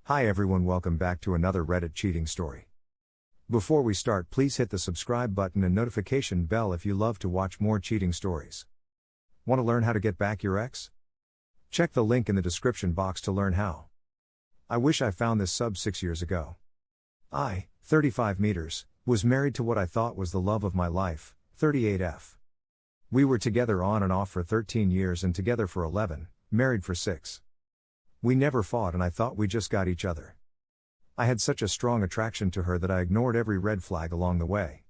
Hi everyone, welcome back to another Reddit cheating story. Before we start, please hit the subscribe button and notification bell if you love to watch more cheating stories. Want to learn how to get back your ex? Check the link in the description box to learn how. I wish I found this sub 6 years ago. I, 35 meters, was married to what I thought was the love of my life, 38F. We were together on and off for 13 years and together for 11, married for 6. We never fought and I thought we just got each other. I had such a strong attraction to her that I ignored every red flag along the way.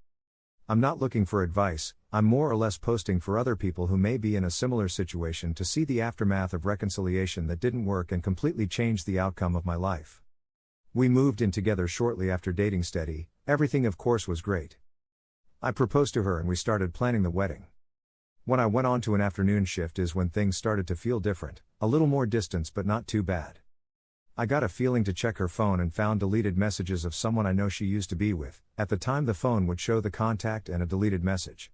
I'm not looking for advice, I'm more or less posting for other people who may be in a similar situation to see the aftermath of reconciliation that didn't work and completely changed the outcome of my life. We moved in together shortly after dating steady, everything of course was great. I proposed to her and we started planning the wedding. When I went on to an afternoon shift is when things started to feel different, a little more distance but not too bad. I got a feeling to check her phone and found deleted messages of someone I know she used to be with. At the time the phone would show the contact and a deleted message.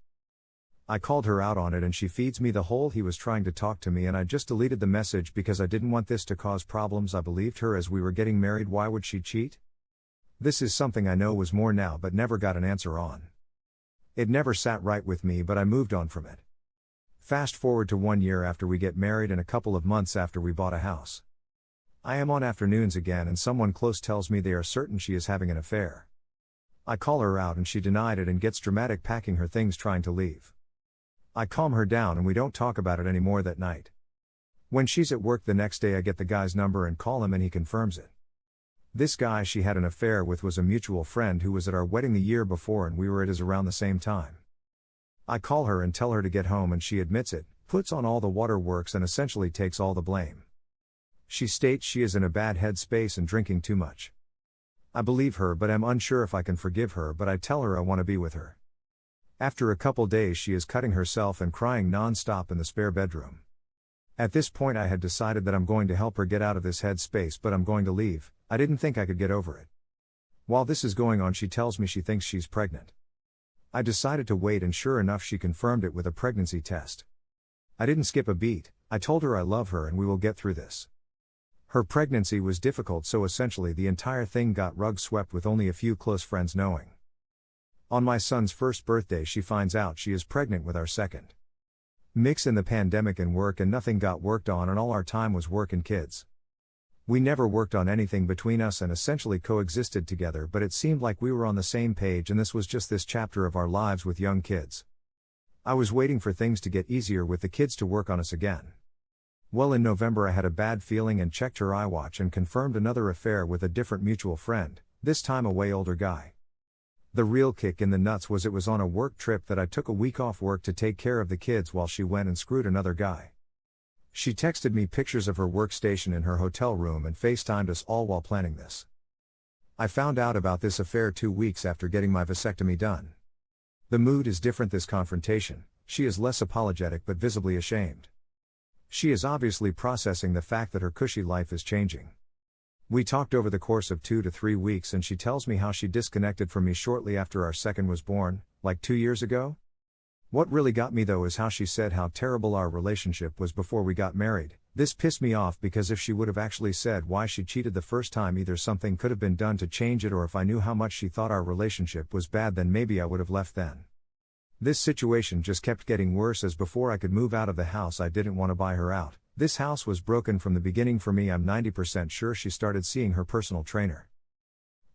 I called her out on it and she feeds me the whole he was trying to talk to me and I just deleted the message because I didn't want this to cause problems. I believed her as we were getting married. Why would she cheat? This is something I know was more now but never got an answer on. It never sat right with me but I moved on from it. Fast forward to 1 year after we get married and a couple of months after we bought a house. I am on afternoons again and someone close tells me they are certain she is having an affair. I call her out and she denied it and gets dramatic, packing her things trying to leave. I calm her down and we don't talk about it anymore that night. When she's at work the next day I get the guy's number and call him and he confirms it. This guy she had an affair with was a mutual friend who was at our wedding the year before and we were at his around the same time. I call her and tell her to get home and she admits it, puts on all the waterworks and essentially takes all the blame. She states she is in a bad headspace and drinking too much. I believe her but am unsure if I can forgive her, but I tell her I want to be with her. After a couple days she is cutting herself and crying non-stop in the spare bedroom. At this point I had decided that I'm going to help her get out of this headspace but I'm going to leave. I didn't think I could get over it. While this is going on she tells me she thinks she's pregnant. I decided to wait and sure enough she confirmed it with a pregnancy test. I didn't skip a beat, I told her I love her and we will get through this. Her pregnancy was difficult so essentially the entire thing got rug swept with only a few close friends knowing. On my son's first birthday she finds out she is pregnant with our second. Mix in the pandemic and work and nothing got worked on and all our time was work and kids. We never worked on anything between us and essentially coexisted together but it seemed like we were on the same page and this was just this chapter of our lives with young kids. I was waiting for things to get easier with the kids to work on us again. Well, in November I had a bad feeling and checked her iWatch and confirmed another affair with a different mutual friend, this time a way older guy. The real kick in the nuts was it was on a work trip that I took a week off work to take care of the kids while she went and screwed another guy. She texted me pictures of her workstation in her hotel room and FaceTimed us all while planning this. I found out about this affair 2 weeks after getting my vasectomy done. The mood is different this confrontation, she is less apologetic but visibly ashamed. She is obviously processing the fact that her cushy life is changing. We talked over the course of 2 to 3 weeks and she tells me how she disconnected from me shortly after our second was born, like 2 years ago. What really got me though is how she said how terrible our relationship was before we got married. This pissed me off because if she would have actually said why she cheated the first time either something could have been done to change it or if I knew how much she thought our relationship was bad then maybe I would have left then. This situation just kept getting worse as before I could move out of the house I didn't want to buy her out. This house was broken from the beginning for me. I'm 90% sure she started seeing her personal trainer.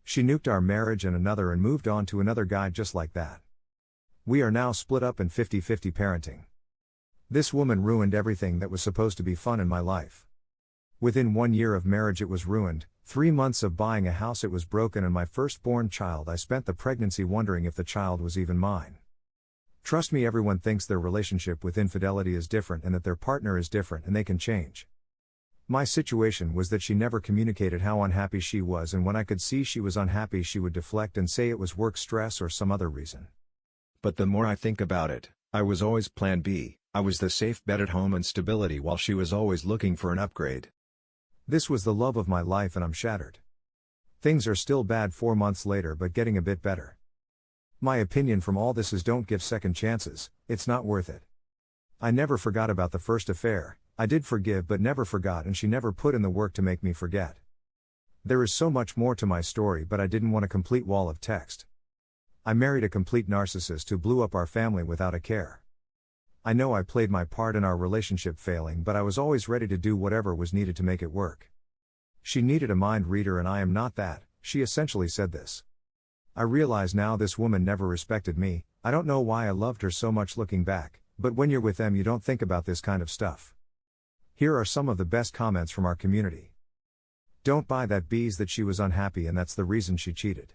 She nuked our marriage and another and moved on to another guy just like that. We are now split up and 50-50 parenting. This woman ruined everything that was supposed to be fun in my life. Within 1 year of marriage it was ruined, 3 months of buying a house it was broken and my firstborn child I spent the pregnancy wondering if the child was even mine. Trust me, everyone thinks their relationship with infidelity is different and that their partner is different and they can change. My situation was that she never communicated how unhappy she was and when I could see she was unhappy she would deflect and say it was work stress or some other reason. But the more I think about it, I was always plan B, I was the safe bet at home and stability while she was always looking for an upgrade. This was the love of my life and I'm shattered. Things are still bad 4 months later but getting a bit better. My opinion from all this is don't give second chances, it's not worth it. I never forgot about the first affair, I did forgive but never forgot and she never put in the work to make me forget. There is so much more to my story, but I didn't want a complete wall of text. I married a complete narcissist who blew up our family without a care. I know I played my part in our relationship failing, but I was always ready to do whatever was needed to make it work. She needed a mind reader and I am not that, she essentially said this. I realize now this woman never respected me. I don't know why I loved her so much looking back, but when you're with them you don't think about this kind of stuff. Here are some of the best comments from our community. Don't buy that BS that she was unhappy and that's the reason she cheated.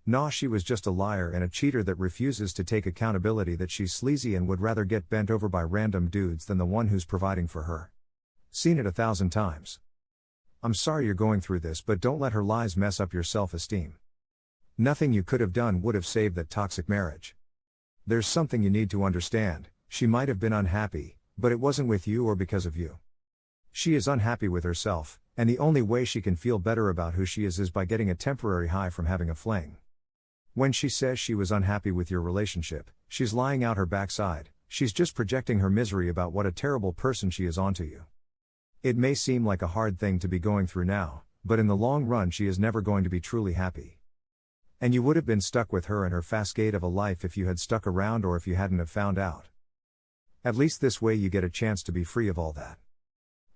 Nah, she was just a liar and a cheater that refuses to take accountability, that she's sleazy and would rather get bent over by random dudes than the one who's providing for her. Seen it 1,000 times. I'm sorry you're going through this, but don't let her lies mess up your self-esteem. Nothing you could have done would have saved that toxic marriage. There's something you need to understand. She might have been unhappy, but it wasn't with you or because of you. She is unhappy with herself, and the only way she can feel better about who she is by getting a temporary high from having a fling. When she says she was unhappy with your relationship, she's lying out her backside. She's just projecting her misery about what a terrible person she is onto you. It may seem like a hard thing to be going through now, but in the long run she is never going to be truly happy. And you would have been stuck with her and her cascade of a life if you had stuck around or if you hadn't have found out. At least this way you get a chance to be free of all that.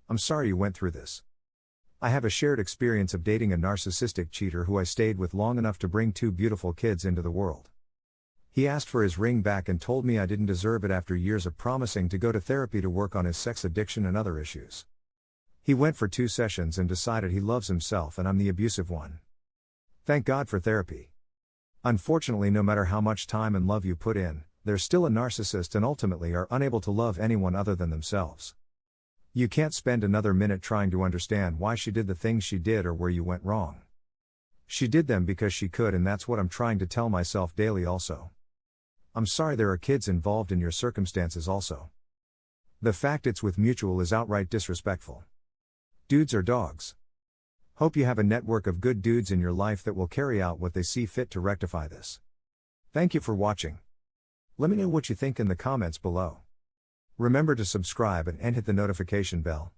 I'm sorry you went through this. I have a shared experience of dating a narcissistic cheater who I stayed with long enough to bring 2 beautiful kids into the world. He asked for his ring back and told me I didn't deserve it after years of promising to go to therapy to work on his sex addiction and other issues. He went for 2 sessions and decided he loves himself and I'm the abusive one. Thank God for therapy. Unfortunately, no matter how much time and love you put in, they're still a narcissist and ultimately are unable to love anyone other than themselves. You can't spend another minute trying to understand why she did the things she did or where you went wrong. She did them because she could, and that's what I'm trying to tell myself daily also. I'm sorry there are kids involved in your circumstances also. The fact it's with mutual is outright disrespectful. Dudes are dogs. Hope you have a network of good dudes in your life that will carry out what they see fit to rectify this. Thank you for watching. Let me know what you think in the comments below. Remember to subscribe and hit the notification bell.